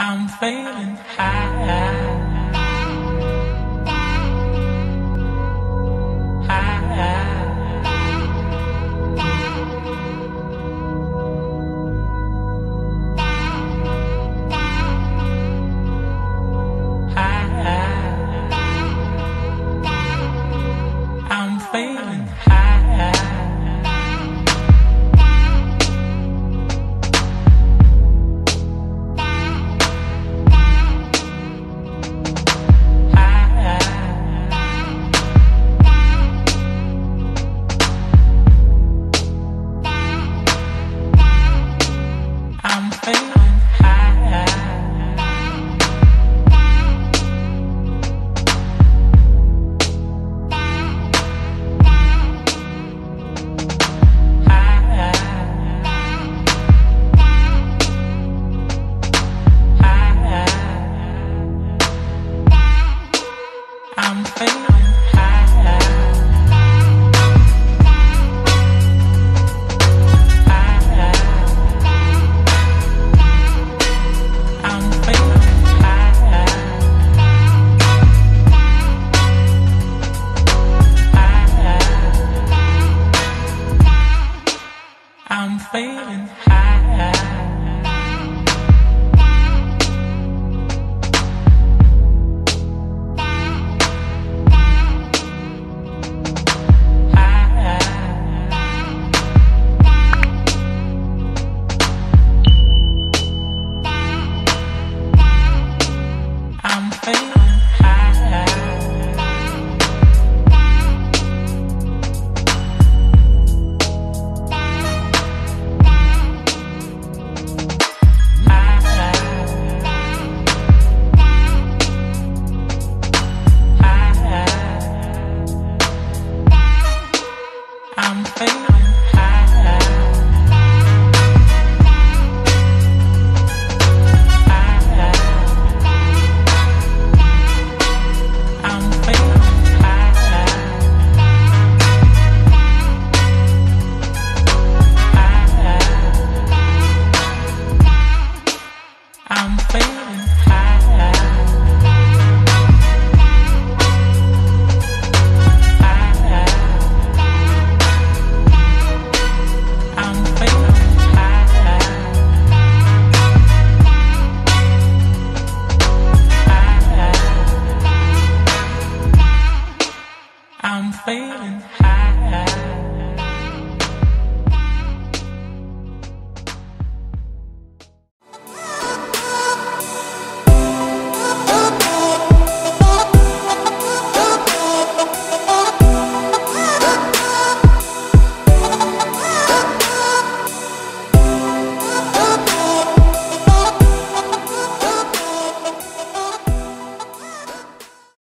I'm feeling high. I'm feeling high. I'm feeling high. I'm feeling high. I'm feeling high. I'm feeling high. I'm feeling high. I'm feeling high. I'm feeling high. I'm feeling high. I'm feeling high. I'm feeling high.